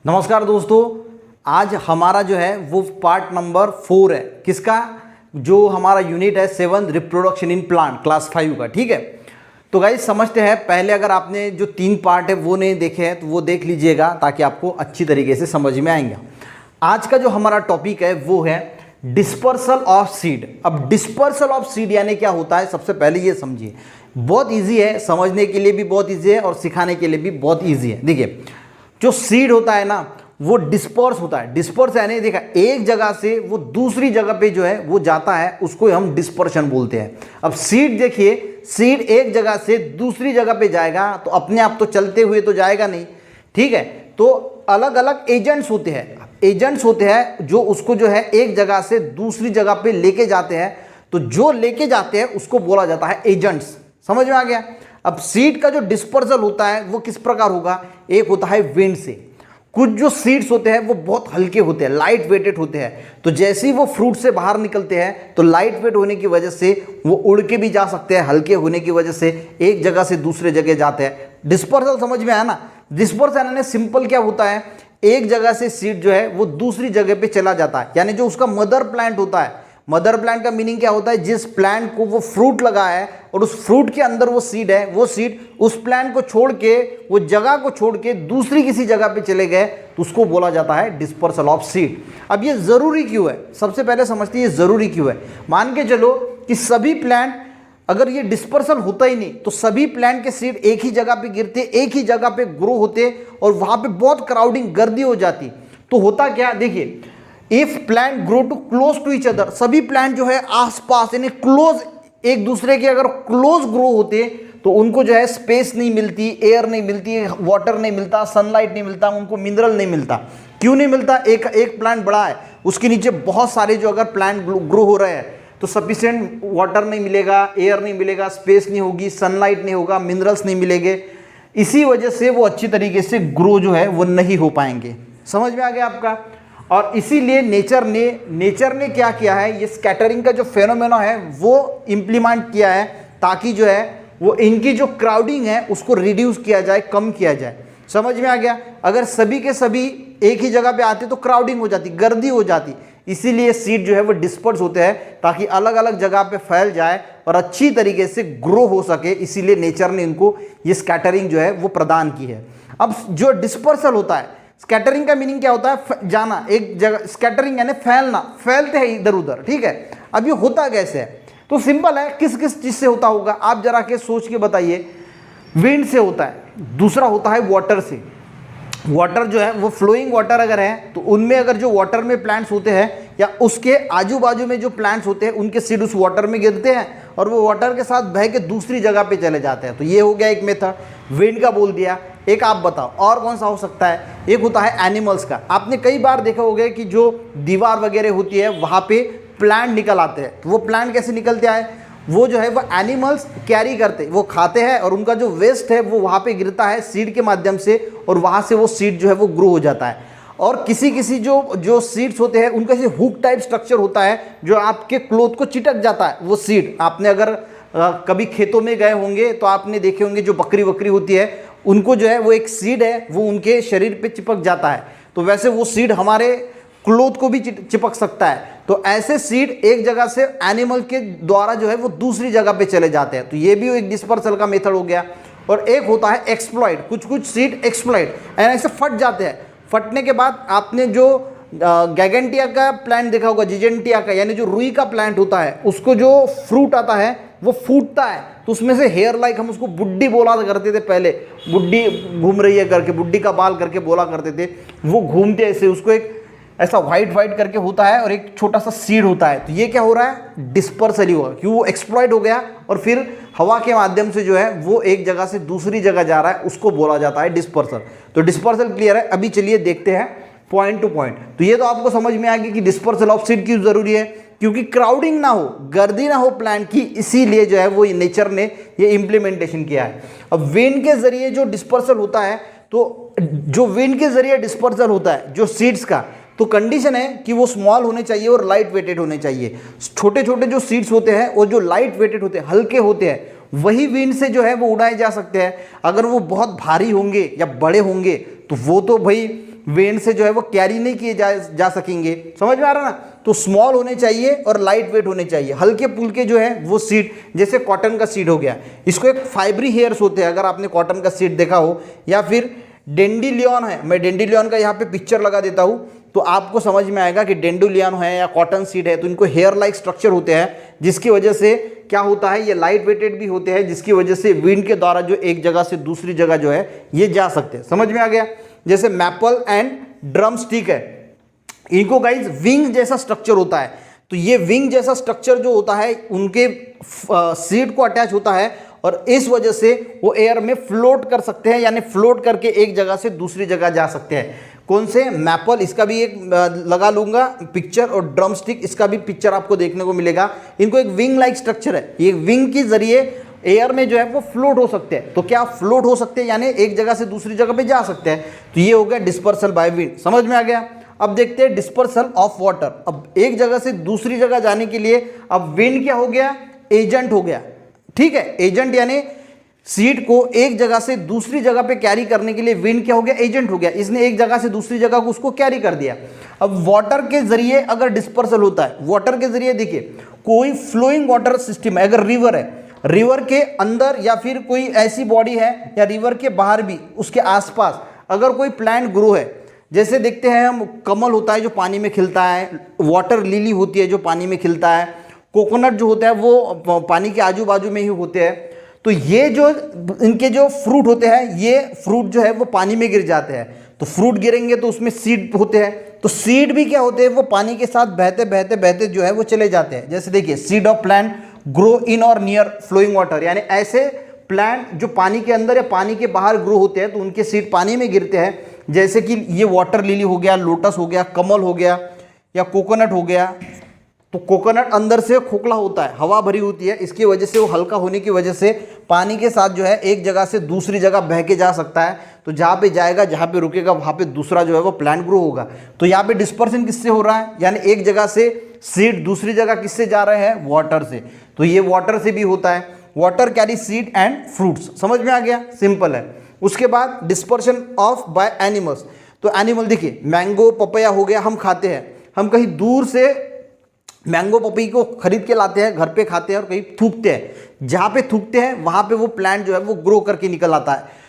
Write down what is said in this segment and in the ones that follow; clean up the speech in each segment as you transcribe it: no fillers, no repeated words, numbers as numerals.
नमस्कार दोस्तों, आज हमारा जो है वो पार्ट नंबर 4 है। किसका? जो हमारा यूनिट है 7 रिप्रोडक्शन इन प्लांट क्लास 5 का। ठीक है, तो गाइस समझते हैं। पहले अगर आपने जो 3 पार्ट है वो नहीं देखे हैं तो वो देख लीजिएगा ताकि आपको अच्छी तरीके से समझ में आएंगे। आज का जो हमारा टॉपिक है वो है डिस्पर्सल ऑफ सीड। अब डिस्पर्सल ऑफ सीड यानी क्या होता है, सबसे पहले ये समझिए। बहुत ईजी है, समझने के लिए भी बहुत ईजी है और सिखाने के लिए भी बहुत ईजी है। देखिए, जो सीड होता है ना वो डिस्पर्स होता है। डिस्पर्स यानी देखा एक जगह से वो दूसरी जगह पे जो है वो जाता है, उसको हम डिस्पर्शन बोलते हैं। अब सीड देखिए, सीड एक जगह से दूसरी जगह पे जाएगा तो अपने आप तो चलते हुए तो जाएगा नहीं। ठीक है, तो अलग अलग एजेंट्स होते हैं जो उसको जो है एक जगह से दूसरी जगह पे लेके जाते हैं। तो जो लेके जाते हैं उसको बोला जाता है एजेंट्स। समझ में आ गया? अब सीड का जो डिस्पर्सल होता है वो किस प्रकार होगा? एक होता है विंड से। कुछ जो सीड्स होते हैं वो बहुत हल्के होते हैं, लाइट वेटेड होते हैं। तो जैसे ही वो फ्रूट से बाहर निकलते हैं तो लाइट वेट होने की वजह से वो उड़ के भी जा सकते हैं, हल्के होने की वजह से एक जगह से दूसरे जगह जाते हैं। डिस्पर्सल समझ में आया ना? डिस्पर्सल यानी सिंपल क्या होता है, एक जगह से सीड जो है वो दूसरी जगह पे चला जाता है। यानी जो उसका मदर प्लांट होता है, मदर प्लांट का मीनिंग क्या होता है, जिस प्लांट को वो फ्रूट लगा है और उस फ्रूट के अंदर वो सीड है, वो सीड उस प्लांट को छोड़ के, वो जगह को छोड़ के दूसरी किसी जगह पे चले गए तो उसको बोला जाता है डिस्पर्सल ऑफ सीड। अब ये जरूरी क्यों है, सबसे पहले समझते हैं ये जरूरी क्यों है। मान के चलो कि सभी प्लांट, अगर ये डिस्पर्सल होता ही नहीं तो सभी प्लांट के सीड एक ही जगह पे गिरते, एक ही जगह पे ग्रो होते और वहां पे बहुत क्राउडिंग, गर्दी हो जाती। तो होता क्या, देखिए, if plant grow too close to each other, सभी प्लांट जो है आसपास यानी क्लोज, एक दूसरे के अगर क्लोज ग्रो होते तो उनको जो है स्पेस नहीं मिलती, एयर नहीं मिलती, वाटर नहीं मिलता, सनलाइट नहीं मिलता, उनको मिनरल नहीं मिलता। क्यों नहीं मिलता? एक प्लांट बड़ा है, उसके नीचे बहुत सारे जो अगर प्लांट ग्रो हो रहे हैं तो सफिशिएंट वाटर नहीं मिलेगा, एयर नहीं मिलेगा, स्पेस नहीं होगी, सनलाइट नहीं होगा, मिनरल्स नहीं मिलेंगे। इसी वजह से वो अच्छी तरीके से ग्रो जो है वो नहीं हो पाएंगे। समझ में आ गया आपका? और इसीलिए नेचर ने क्या किया है, ये स्कैटरिंग का जो फेनोमेना है वो इम्प्लीमेंट किया है ताकि जो है वो इनकी जो क्राउडिंग है उसको रिड्यूस किया जाए, कम किया जाए। समझ में आ गया? अगर सभी के सभी एक ही जगह पे आते तो क्राउडिंग हो जाती, गर्दी हो जाती। इसीलिए सीड जो है वो डिस्पर्स होते हैं ताकि अलग अलग जगह पे फैल जाए और अच्छी तरीके से ग्रो हो सके। इसीलिए नेचर ने इनको ये स्कैटरिंग जो है वो प्रदान की है। अब जो डिस्पर्सल होता है, स्कैटरिंग का मीनिंग क्या होता है, जाना एक जगह, स्कैटरिंग यानी फैलना, फैलते हैं इधर उधर। ठीक है, अब ये होता कैसे है? तो सिंपल है, किस किस चीज से होता होगा आप जरा के सोच के बताइए। विंड से होता है, दूसरा होता है वाटर से। वाटर जो है वो फ्लोइंग वाटर अगर है तो उनमें अगर जो वाटर में प्लांट्स होते हैं या उसके आजू बाजू में जो प्लांट्स होते हैं उनके सीड उस वाटर में गिरते हैं और वो वाटर के साथ बह के दूसरी जगह पे चले जाते हैं। तो ये हो गया एक मेथड, विंड का बोल दिया। एक आप बताओ और कौन सा हो सकता है? एक होता है एनिमल्स का। आपने कई बार देखा होगा कि जो दीवार वगैरह होती है वहाँ पे प्लांट निकल आते हैं। तो वो प्लांट कैसे निकलते आए, वो जो है वो एनिमल्स कैरी करते, वो खाते हैं और उनका जो वेस्ट है वो वहाँ पे गिरता है सीड के माध्यम से और वहाँ से वो सीड जो है वो ग्रो हो जाता है। और किसी किसी जो सीड्स होते हैं उनका ऐसे हुक टाइप स्ट्रक्चर होता है जो आपके क्लोथ को चिटक जाता है। वो सीड आपने अगर कभी खेतों में गए होंगे तो आपने देखे होंगे जो बकरी वकरी होती है उनको जो है वो एक सीड है वो उनके शरीर पे चिपक जाता है। तो वैसे वो सीड हमारे क्लोथ को भी चिपक सकता है। तो ऐसे सीड एक जगह से एनिमल के द्वारा जो है वो दूसरी जगह पे चले जाते हैं। तो ये भी एक डिस्पर्सल का मेथड हो गया। और एक होता है एक्सप्लॉइट। कुछ सीड एक्सप्लॉइट यानी ऐसे फट जाते हैं। फटने के बाद आपने जो गैगेंटिया का प्लांट देखा होगा, जिजेंटिया का, यानी जो रुई का प्लांट होता है, उसको जो फ्रूट आता है वो फूटता है तो उसमें से हेयर लाइक, हम उसको बुड्डी बोला करते थे पहले, बुड्डी घूम रही है करके, बुड्डी का बाल करके बोला करते थे। वो घूमते ऐसे, उसको एक ऐसा व्हाइट व्हाइट करके होता है और एक छोटा सा सीड होता है। तो ये क्या हो रहा है, डिस्पर्सल ही हुआ, क्यों? वो एक्सप्लॉइट हो गया और फिर हवा के माध्यम से जो है वो एक जगह से दूसरी जगह जा रहा है, उसको बोला जाता है डिस्पर्सल। तो डिस्पर्सल क्लियर है। अभी चलिए देखते हैं पॉइंट टू पॉइंट। तो ये तो आपको समझ में आ गया कि डिस्पर्सल ऑफ सीड क्यों जरूरी है, क्योंकि क्राउडिंग ना हो, गर्दी ना हो प्लांट की, इसीलिए जो है वो नेचर ने ये इंप्लीमेंटेशन किया है। अब विंड के जरिए जो डिस्पर्सल होता है, तो जो विंड के जरिए डिस्पर्सल होता है जो सीड्स का, तो कंडीशन है कि वो स्मॉल होने चाहिए और लाइट वेटेड होने चाहिए। छोटे छोटे जो सीड्स होते हैं वो जो लाइट वेटेड होते हैं, हल्के होते हैं, वही विंड से जो है वो उड़ाए जा सकते हैं। अगर वो बहुत भारी होंगे या बड़े होंगे तो वो तो भाई वेन से जो है वो कैरी नहीं किए जा सकेंगे। समझ में आ रहा ना? तो स्मॉल होने चाहिए और लाइट वेट होने चाहिए, हल्के फुल्के जो है वो सीड, जैसे कॉटन का सीड हो गया, इसको एक फाइबरी हेयर्स होते हैं, अगर आपने कॉटन का सीड देखा हो, या फिर डेंडिलियन है, मैं डेंडिलियन का यहाँ पे पिक्चर लगा देता हूँ तो आपको समझ में आएगा कि डेंडिलियन है या कॉटन सीड है, तो इनको हेयर लाइक स्ट्रक्चर होते हैं, जिसकी वजह से क्या होता है, ये लाइट वेटेड भी होते हैं, जिसकी वजह से विंड के द्वारा जो एक जगह से दूसरी जगह जो है ये जा सकते हैं। समझ में आ गया? जैसे मैपल एंड ड्रम स्टिक है, इनको गाइज विंग जैसा स्ट्रक्चर होता है, तो ये विंग जैसा स्ट्रक्चर जो होता है उनके सीड को अटैच होता है और इस वजह से वो एयर में फ्लोट कर सकते हैं, यानी फ्लोट करके एक जगह से दूसरी जगह जा सकते हैं। कौन से? मैपल, इसका भी एक लगा लूंगा पिक्चर, और ड्रम स्टिक, इसका भी पिक्चर आपको देखने को मिलेगा। इनको एक विंग लाइक स्ट्रक्चर है, ये विंग के जरिए एयर में जो है वो फ्लोट हो सकते हैं। तो क्या फ्लोट हो सकते हैं, यानी एक जगह से दूसरी जगह पे जा सकते हैं। तो ये हो गया डिस्पर्सल बाय विंड। समझ में आ गया? अब देखते हैं डिस्पर्सल ऑफ वाटर। अब एक जगह से दूसरी जगह जाने के लिए अब विंड क्या हो गया, एजेंट हो गया। ठीक है, एजेंट यानी सीड को एक जगह से दूसरी जगह पे कैरी करने के लिए विंड क्या हो गया, एजेंट हो गया। इसने एक जगह से दूसरी जगह को उसको कैरी कर दिया। अब वाटर के जरिए अगर डिस्पर्सल होता है, वाटर के जरिए देखिए कोई फ्लोइंग वाटर सिस्टम है, अगर रिवर है, रिवर के अंदर या फिर कोई ऐसी बॉडी है या रिवर के बाहर भी उसके आसपास अगर कोई प्लांट ग्रो है, जैसे देखते हैं हम कमल होता है जो पानी में खिलता है, वाटर लिली होती है जो पानी में खिलता है, कोकोनट जो होता है वो पानी के आजू बाजू में ही होते हैं। तो ये जो इनके जो फ्रूट होते हैं, ये फ्रूट जो है वो पानी में गिर जाते हैं। तो फ्रूट गिरेंगे तो उसमें सीड होते हैं, तो सीड भी क्या होते हैं, वो पानी के साथ बहते बहते बहते जो है वो चले जाते हैं। जैसे देखिए seed of plant grow in और नियर फ्लोइंग वाटर, यानी ऐसे प्लांट जो पानी के अंदर या पानी के बाहर ग्रो होते हैं तो उनके सीड पानी में गिरते हैं। जैसे कि ये वाटर लिली हो गया, लोटस हो गया, कमल हो गया या कोकोनट हो गया। तो कोकोनट अंदर से खोखला होता है, हवा भरी होती है, इसकी वजह से वो हल्का होने की वजह से पानी के साथ जो है एक जगह से दूसरी जगह बह के जा सकता है। तो जहाँ पे जाएगा, जहाँ पे रुकेगा, वहाँ पे दूसरा जो है वो प्लांट ग्रो होगा। तो यहाँ पे डिस्पर्सन किससे हो रहा है, यानी एक जगह से सीड दूसरी जगह किससे जा रहे हैं, वाटर से। तो ये वाटर से भी होता है, water carry seed and fruits. समझ में आ गया? सिंपल है। उसके बाद डिस्पर्शन ऑफ बाय एनिमल्स। तो एनिमल देखिए, मैंगो पपैया हो गया, हम खाते हैं, हम कहीं दूर से मैंगो पपई को खरीद के लाते हैं, घर पे खाते हैं और कहीं थूकते हैं। जहाँ पे थूकते हैं वहाँ पे वो प्लांट जो है वो ग्रो करके निकल आता है।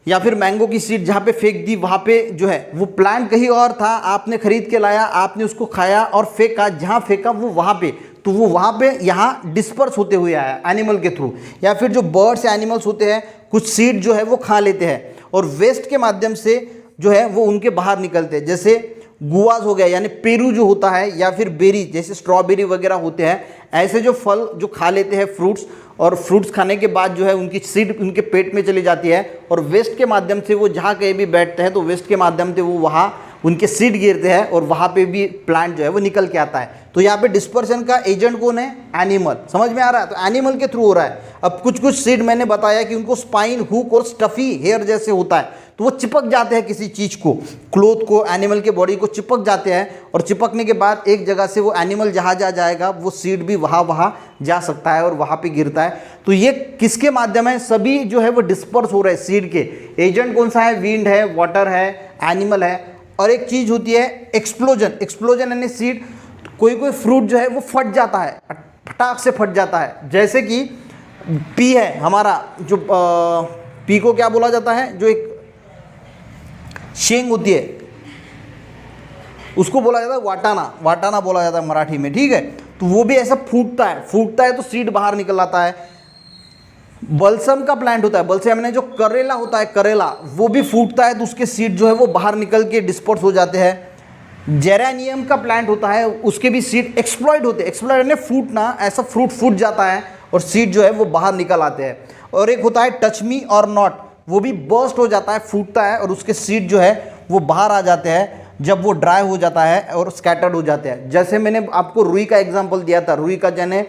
या फिर मैंगो की सीड जहाँ पे फेंक दी, वहाँ पे जो है वो प्लांट कहीं और था, आपने खरीद के लाया, आपने उसको खाया और फेंका, जहाँ फेंका वो वहाँ पे, तो वो वहाँ पे यहाँ डिस्पर्स होते हुए आया एनिमल के थ्रू। या फिर जो बर्ड्स एनिमल्स होते हैं, कुछ सीड जो है वो खा लेते हैं और वेस्ट के माध्यम से जो है वो उनके बाहर निकलते हैं। जैसे गुआज हो गया, यानी पेरू जो होता है, या फिर बेरी जैसे स्ट्रॉबेरी वगैरह होते हैं, ऐसे जो फल जो खा लेते हैं फ्रूट्स, और फ्रूट्स खाने के बाद जो है उनकी सीड उनके पेट में चली जाती है और वेस्ट के माध्यम से वो जहाँ कहीं भी बैठते हैं तो वेस्ट के माध्यम से वो वहाँ उनके सीड गिरते हैं और वहाँ पे भी प्लांट जो है वो निकल के आता है। तो यहाँ पे डिस्पर्शन का एजेंट कौन है, एनिमल। समझ में आ रहा है? तो एनिमल के थ्रू हो रहा है। अब कुछ कुछ सीड मैंने बताया कि उनको स्पाइन, हुक और स्टफी हेयर जैसे होता है, तो वो चिपक जाते हैं किसी चीज़ को, क्लोथ को, एनिमल के बॉडी को चिपक जाते हैं और चिपकने के बाद एक जगह से वो एनिमल जहाँ जा जाएगा वो सीड भी वहाँ जा सकता है और वहाँ पे गिरता है। तो ये किसके माध्यम है, सभी जो है वो डिस्पर्स हो रहे हैं सीड के। एजेंट कौन सा है, विंड है, वाटर है, एनिमल है। और एक चीज़ होती है एक्सप्लोजन। एक्सप्लोजन यानी सीड, कोई फ्रूट जो है वो फट जाता है, फटाक से फट जाता है। जैसे कि पी है हमारा, जो पी को क्या बोला जाता है, जो एक शेंग होती है उसको बोला जाता है वाटाना, वाटाना बोला जाता है मराठी में। ठीक है, तो वो भी ऐसा फूटता है तो सीड बाहर निकल आता है। बलसम का प्लांट होता है, बलसम यानी जो करेला होता है, करेला वो भी फूटता है तो उसके सीड जो है वो बाहर निकल के डिस्पर्स हो जाते हैं। जेरेनियम का प्लांट होता है, उसके भी सीड एक्सप्लॉइड होते हैं। एक्सप्लॉइड यानी फूटना, ऐसा फ्रूट फूट जाता है और सीड जो है वो बाहर निकल आते हैं। और एक होता है टच मी और नॉट, वो भी बर्स्ट हो जाता है, फूटता है और उसके सीड जो है वो बाहर आ जाते हैं जब वो ड्राई हो जाता है और स्कैटर्ड हो जाते हैं। जैसे मैंने आपको रुई का एग्जांपल दिया था, रुई का यानी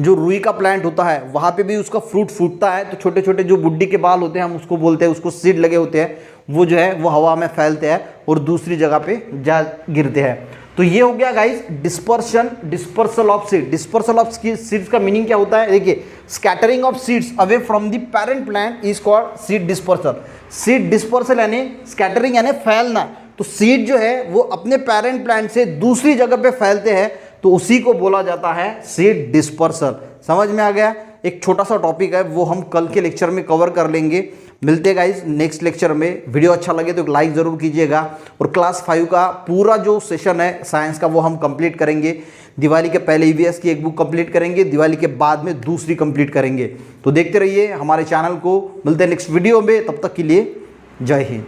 जो रुई का प्लांट होता है वहाँ पे भी उसका फ्रूट फूटता है तो छोटे छोटे जो बुड्ढी के बाल होते हैं हम उसको बोलते हैं, उसको सीड लगे होते हैं, वो जो है वो हवा में फैलते हैं और दूसरी जगह पे जा गिरते हैं। तो ये हो गया guys dispersal of seed. Dispersal of seeds का मीनिंग क्या होता है, देखिए scattering of seeds away from the parent plant is called seed dispersal. Seed dispersal यानी स्कैटरिंग यानी फैलना। तो सीड जो है वो अपने पेरेंट प्लांट से दूसरी जगह पे फैलते हैं, तो उसी को बोला जाता है सीड डिस्पर्सल। समझ में आ गया। एक छोटा सा टॉपिक है वो हम कल के लेक्चर में कवर कर लेंगे। मिलते हैं गाइज नेक्स्ट लेक्चर में। वीडियो अच्छा लगे तो एक लाइक ज़रूर कीजिएगा। और क्लास 5 का पूरा जो सेशन है साइंस का वो हम कंप्लीट करेंगे। दिवाली के पहले ईवीएस की एक बुक कंप्लीट करेंगे, दिवाली के बाद में दूसरी कंप्लीट करेंगे। तो देखते रहिए हमारे चैनल को। मिलते हैं नेक्स्ट वीडियो में, तब तक के लिए जय हिंद।